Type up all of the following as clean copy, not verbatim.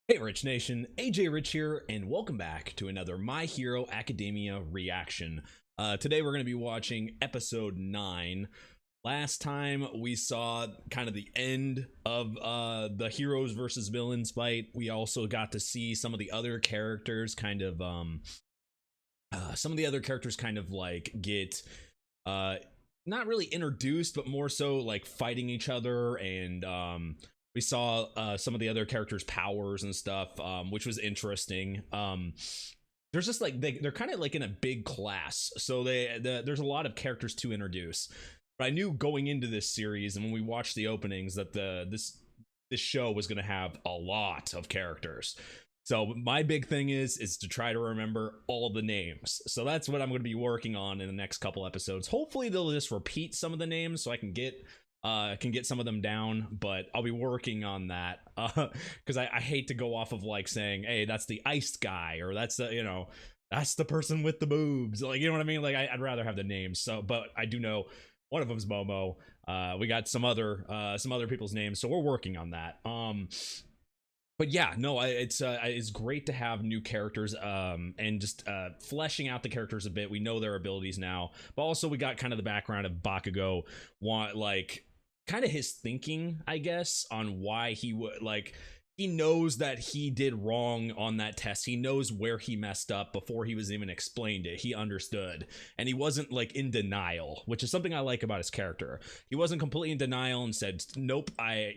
Hey Rich Nation, AJ Rich here, and welcome back to another My Hero Academia reaction. Today we're going to be watching episode 9. Last time we saw kind of the end of the heroes versus villains fight. We also got to see some of the other characters kind of like get not really introduced, but more so like fighting each other, and we saw some of the other characters' powers and stuff, which was interesting. There's just like they're kind of like in a big class, so there's a lot of characters to introduce. But I knew going into this series, and when we watched the openings, that this show was going to have a lot of characters. So my big thing is to try to remember all the names. So that's what I'm going to be working on in the next couple episodes. Hopefully they'll just repeat some of the names so I can get some of them down, but I'll be working on that because I hate to go off of like saying, hey, that's the iced guy, or that's the, that's the person with the boobs, like, you know what I mean? Like I'd rather have the names. So, but I do know one of them's Momo. We got some other people's names, so we're working on that. But yeah, no, it's great to have new characters and just fleshing out the characters a bit. We know their abilities now, but also we got kind of the background of Bakugo, kind of his thinking, I guess, on why he would, like, he knows that he did wrong on that test. He knows where he messed up before he was even explained it. He understood, and he wasn't like in denial, which is something I like about his character. He wasn't completely in denial and said, nope, I'm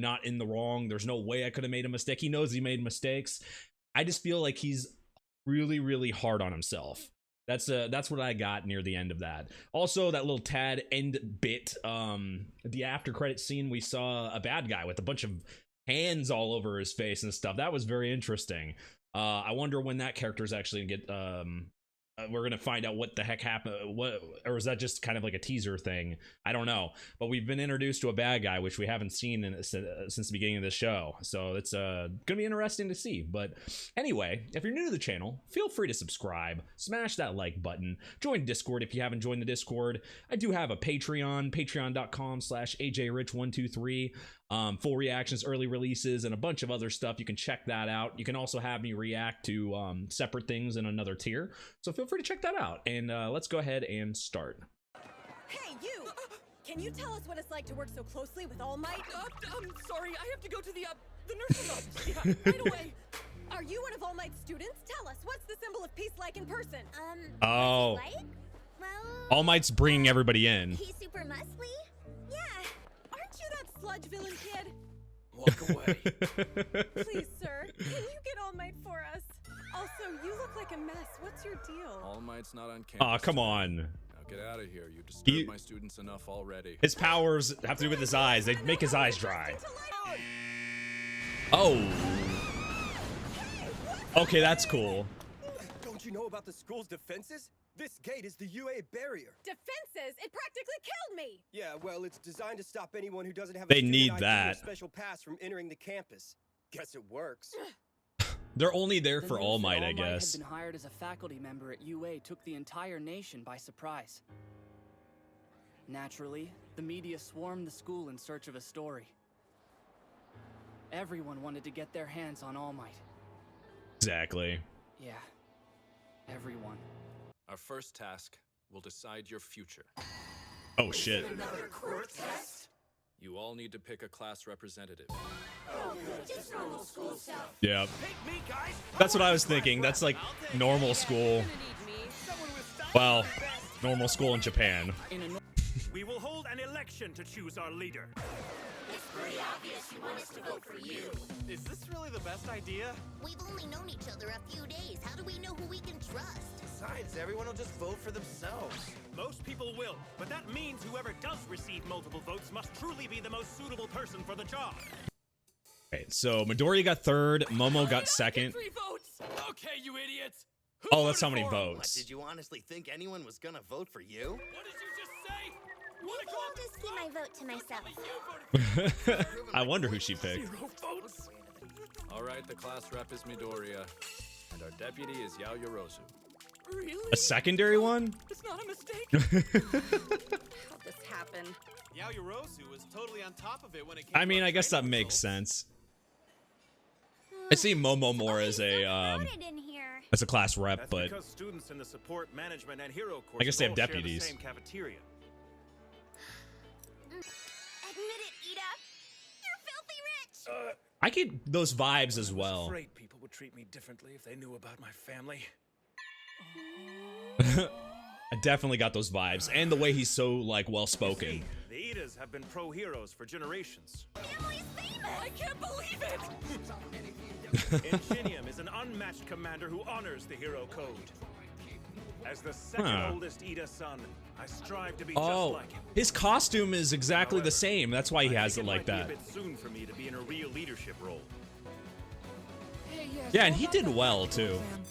not in the wrong. There's no way I could have made a mistake. He knows he made mistakes. I just feel like he's really, really hard on himself. That's what I got near the end of that. Also, that little tad end bit, the after credit scene, we saw a bad guy with a bunch of hands all over his face and stuff. That was very interesting. I wonder when that character is actually gonna get we're gonna find out what the heck happened. Or is that just kind of like a teaser thing? I don't know. But we've been introduced to a bad guy, which we haven't seen since the beginning of the show. So it's gonna be interesting to see. But anyway, if you're new to the channel, feel free to subscribe, smash that like button, join Discord if you haven't joined the Discord. I do have a Patreon, patreon.com/ajrich123. Full reactions, early releases, and a bunch of other stuff. You can check that out. You can also have me react to separate things in another tier, so feel free to check that out. And let's go ahead and start. Hey, you! Can you tell us what it's like to work so closely with All Might? Sorry, I have to go to the nurse's office. Yeah, right away. Are you one of All Might's students? Tell us, what's the symbol of peace like in person? Oh. Like? Well, All Might's bringing everybody in. he's super muscly? Yeah. Aren't you that sludge villain kid? Walk away. Please, sir, can you get All Might for us? Also, you look like a mess. What's your deal? All Might's not on campus. Aw, come on. Now get out of here. You disturbed my students enough already. His powers have to do with his eyes. They make his eyes dry. Oh. Okay, that's cool. Don't you know about the school's defenses? This gate is the UA barrier. Defenses? It practically killed me! Yeah, well, it's designed to stop anyone who doesn't have a They student need ID or that. special pass from entering the campus. Guess it works. They're only there The for news All that Might, I All Might guess. had been hired as a faculty member at UA took the entire nation by surprise. Naturally, the media swarmed the school in search of a story. Everyone wanted to get their hands on All Might. Exactly. Yeah, everyone. Our first task will decide your future. Oh shit. Another quirk test? You all need to pick a class representative. Oh, just normal school stuff. Yeah. Pick me, guys. That's what I was thinking. That's like normal school. Well, normal school in Japan. We will hold an election to choose our leader. It's pretty obvious you want us to vote for you. Is this really the best idea? We've only known each other a few days. How do we know who we can trust? Besides, everyone will just vote for themselves. Most people will, but that means whoever does receive multiple votes must truly be the most suitable person for the job. Okay, so Midoriya got third, Momo got second. 3 votes. Okay, you idiots. Who Oh, that's how voted many for him? What, votes. did you honestly think anyone was gonna vote for you? What did you just say? Maybe I'll just keep my vote to myself. You voted for I wonder who she picked. 0 votes. All right, the class rep is Midoriya, and our deputy is Yaoyorozu. Really? A secondary one? It's not a mistake. How'd this happen? Yaoyorozu was totally on top of it when it came I mean, I guess that makes sense. I see Momo more as a In here. as a class rep, That's but because students in the support, management, and hero courses I guess they have all share deputies. the same cafeteria. Admit it, Iida. You're filthy rich. I get those vibes as I was well. afraid people would treat me differently if they knew about my family. I definitely got those vibes, and the way he's so like well spoken. See, the Iidas have been pro heroes for generations. Family's famous. I can't believe it! Ingenium is an unmatched commander who honors the hero code. As the second Huh. oldest Iida son, I strive to be Oh, just like him. his costume is exactly the However, same. That's why he I has think it like might be that. a bit soon for me to be in a real leadership role. Hey, Yeah, and so he about did that well, medical too. exam.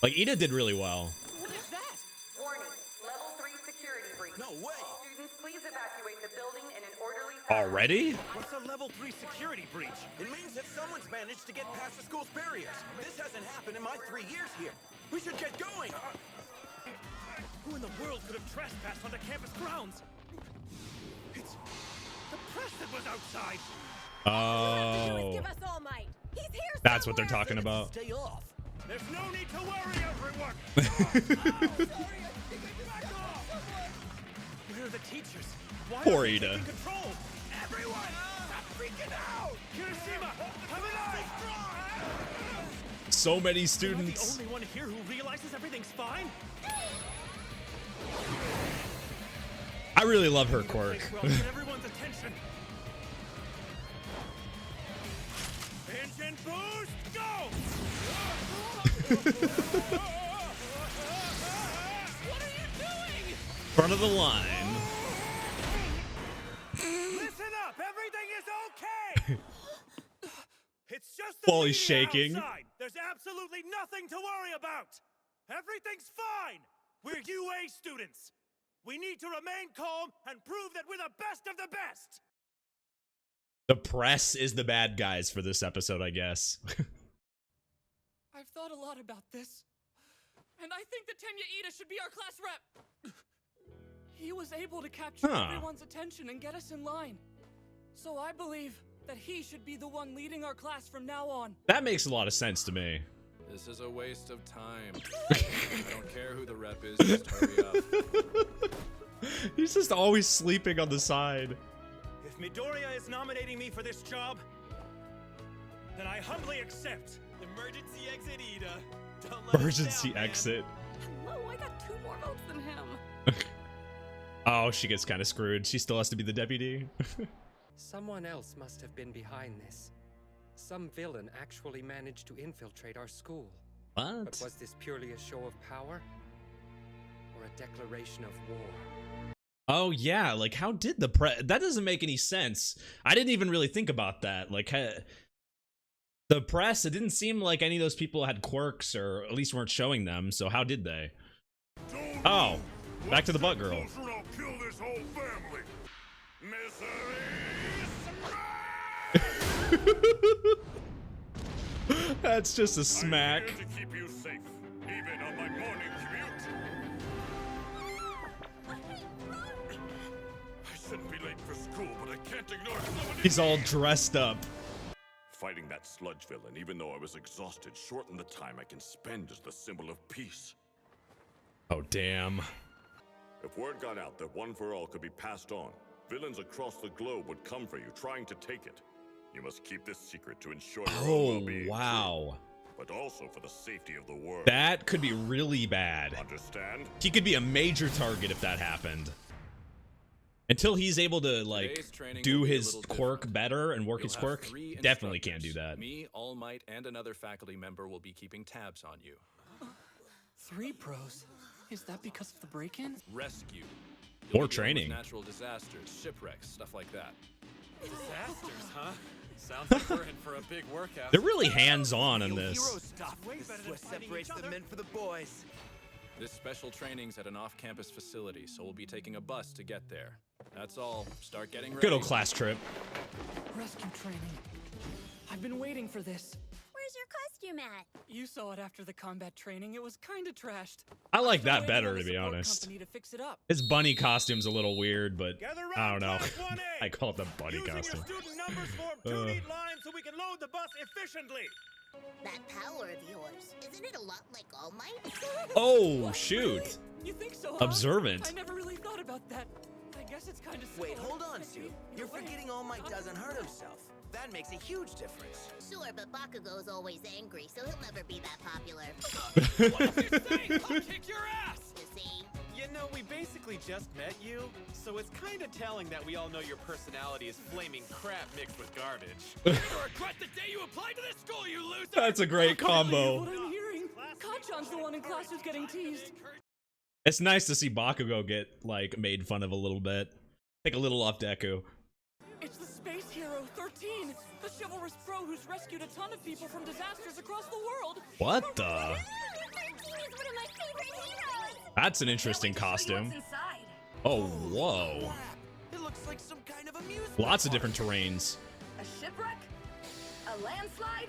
Like Iida did really well. What is that? Warning, level 3 security breach. No way! Students, please evacuate the building in an orderly fashion. Already? What's a level 3 security breach? It means that someone's managed to get past the school's barriers. This hasn't happened in my 3 years here. We should get going. Who in the world could have trespassed on the campus grounds? It's the press that was outside. Oh, Give us All Might. He's here that's what they're somewhere. talking about. Stay off. There's no need to worry, everyone. Where are the teachers? Why Poor aren't they Iida. taking control? Everyone, stop freaking out! Kirishima, have an eye! So many Am I the students. only one here who realizes everything's fine? I really love her quirk. Well, get everyone's attention. Engine boost, go! What are you doing? Front of the line. Listen up, everything is okay. It's just the While he's media shaking. outside. There's absolutely nothing to worry about. Everything's fine. We're UA students. We need to remain calm and prove that we're the best of the best. The press is the bad guys for this episode, I guess. I've thought a lot about this, and I think that Tenya Iida should be our class rep. He was able to capture Huh. everyone's attention and get us in line. So I believe that he should be the one leading our class from now on. That makes a lot of sense to me. This is a waste of time. I don't care who the rep is, just hurry up. He's just always sleeping on the side. If Midoriya is nominating me for this job, then I humbly accept. Emergency exit, Iida. Don't let us Emergency down, man. exit. Hello, I got 2 more votes than him. Oh, she gets kind of screwed. She still has to be the deputy. Someone else must have been behind this. Some villain actually managed to infiltrate our school. But What? was this purely a show of power? Or a declaration of war? Oh yeah, like how did the press? That doesn't make any sense. I didn't even really think about that. Like the press, it didn't seem like any of those people had quirks, or at least weren't showing them. So how did they? Oh, back to the butt girl. I'll kill this whole family. That's just a smack. To keep you safe, even on my morning commute. I shouldn't be late for school, but I can't ignore somebody. He's all dressed up. Fighting that sludge villain, even though I was exhausted, shortened the time I can spend as the symbol of peace. Oh damn. If word got out that One for All could be passed on, villains across the globe would come for you, trying to take it. You must keep this secret to ensure your own Oh well-being, wow. but also for the safety of the world. That could be really bad. Understand? He could be a major target if that happened. Until he's able to like Today's training do will be a his little quirk different. better and work You'll his have quirk, 3 definitely can't do instructors. that. Me, All Might, and another faculty member will be keeping tabs on you. 3 pros? Is that because of the break-in? Rescue. Or You'll be dealing with training. Natural disasters, shipwrecks, stuff like that. Disasters, huh? Sounds like we're in for a big workout. They're really hands-on in Hero this. stuff. Way This better is than what fighting separates each the other. men for the boys. This special training's at an off-campus facility, so we'll be taking a bus to get there. That's all. Start getting ready. Good old class trip. Rescue training. I've been waiting for this. Where's your costume at? You saw it after the combat training. It was kinda trashed. I like Still that waiting better, on to the be support honest. company to fix it up. His bunny costume's a little weird, but Gather I round, don't know. class 1A. I call it the bunny Using costume. your student numbers form 2 neat lines so we can load the bus efficiently. That power of yours, isn't it a lot like All Might? Oh, shoot. You think so, huh? Observant. I never really thought about that. I guess it's kind of similar. Wait, hold on, Sue. You're forgetting All Might doesn't hurt himself. That makes a huge difference. Sure, but Bakugo's always angry, so he'll never be that popular. What did you say? I'll kick your ass! You see? You know, we basically just met you, so it's kind of telling that we all know your personality is flaming crap mixed with garbage. You're gonna regret the day you applied to this school, you loser! That's a great combo. What I'm hearing. Kacchan's the one in class who's getting teased. It's nice to see Bakugo get, like, made fun of a little bit. Take a little off Deku. It's the space hero, 13, the chivalrous pro who's rescued a ton of people from disasters across the world. What the? That's an interesting costume. Oh, whoa. It looks like some kind of amusement. Lots of different terrains. A shipwreck, a landslide,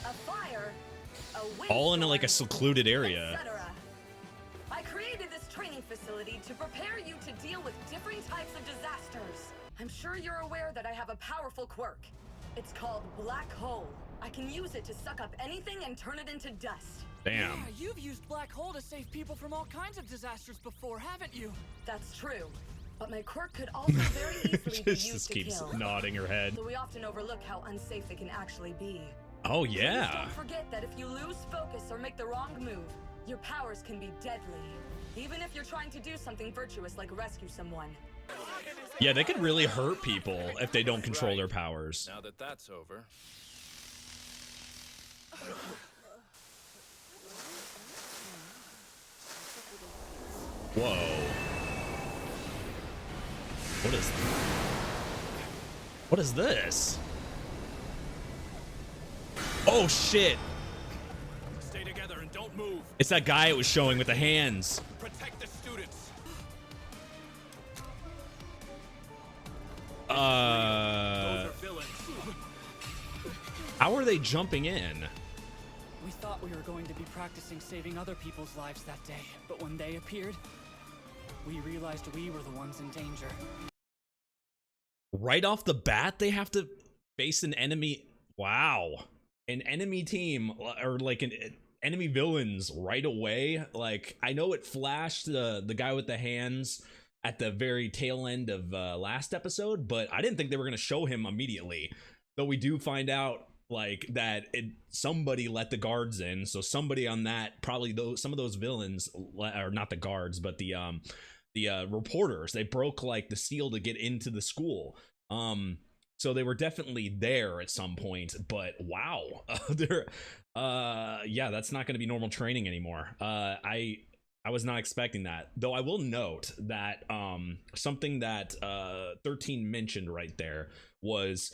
a fire, a windstorm, All in like a secluded area. etc. I created this training facility to prepare you to deal with different types of disasters. I'm sure you're aware that I have a powerful quirk. It's called Black Hole. I can use it to suck up anything and turn it into dust. Damn. Yeah, you've used Black Hole to save people from all kinds of disasters before, haven't you? That's true. But my quirk could also very easily be used Just to keeps kill. nodding her head. So we often overlook how unsafe it can actually be. Oh, Please yeah. don't forget that if you lose focus or make the wrong move, your powers can be deadly. Even if you're trying to do something virtuous like rescue someone. Yeah, they could really hurt people if they don't control their powers. Now that that's over. Whoa. What is this? Oh shit. Stay together and don't move. It's that guy it was showing with the hands. Protect the students. Those are villains. How are they jumping in? We thought we were going to be practicing saving other people's lives that day, but when they appeared, we realized we were the ones in danger. Right off the bat, they have to face an enemy. Wow. An enemy team, or like an enemy villains right away. Like, I know it flashed the guy with the hands at the very tail end of last episode, but I didn't think they were going to show him immediately. Though we do find out like that somebody let the guards in, so somebody on that, probably some of those villains, or not the guards, but the reporters, they broke like the seal to get into the school. So they were definitely there at some point, but wow. Yeah, that's not going to be normal training anymore. I was not expecting that, though. I will note that something that 13 mentioned right there was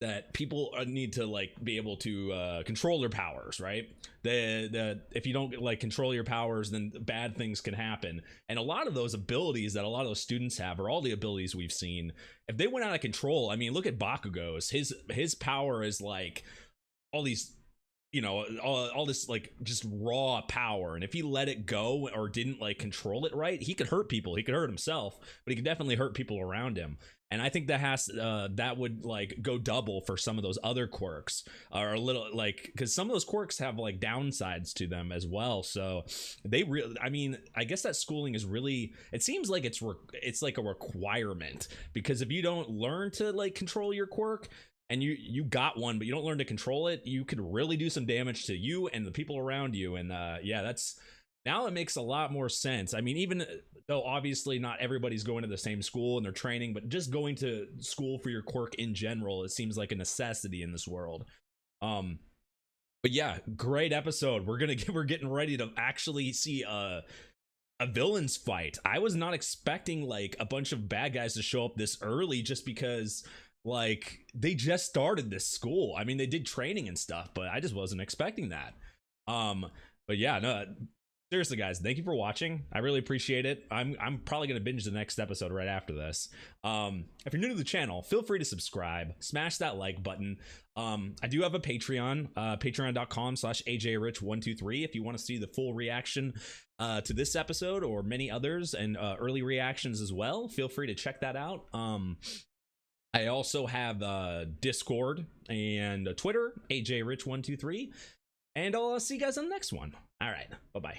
that people need to like be able to control their powers, right? If you don't like control your powers, then bad things can happen. And a lot of those abilities that a lot of those students have, or all the abilities we've seen, if they went out of control, I mean, look at Bakugo's. His power is like all these, you know, all this like just raw power, and if he let it go or didn't like control it right, he could hurt people. He could hurt himself, but he could definitely hurt people around him. And I think that would like go double for some of those other quirks, or a little like, because some of those quirks have like downsides to them as well. So they really, I mean, I guess that schooling is really, it seems like it's like a requirement, because if you don't learn to like control your quirk, and you got one but you don't learn to control it, you could really do some damage to you and the people around you. And yeah, that's, now it makes a lot more sense. I mean, even though obviously not everybody's going to the same school and they're training, but just going to school for your quirk in general, it seems like a necessity in this world. But yeah, great episode. We're getting ready to actually see a villains fight. I was not expecting like a bunch of bad guys to show up this early, just because like they just started this school. I mean, they did training and stuff, but I just wasn't expecting that. But yeah, no, seriously guys, thank you for watching. I really appreciate it. I'm probably gonna binge the next episode right after this. If you're new to the channel, feel free to subscribe, smash that like button. I do have a Patreon, patreon.com/ajrich123 if you want to see the full reaction to this episode or many others, and early reactions as well. Feel free to check that out. I also have Discord and Twitter, ajrich123, and I'll see you guys on the next one. All right, bye-bye.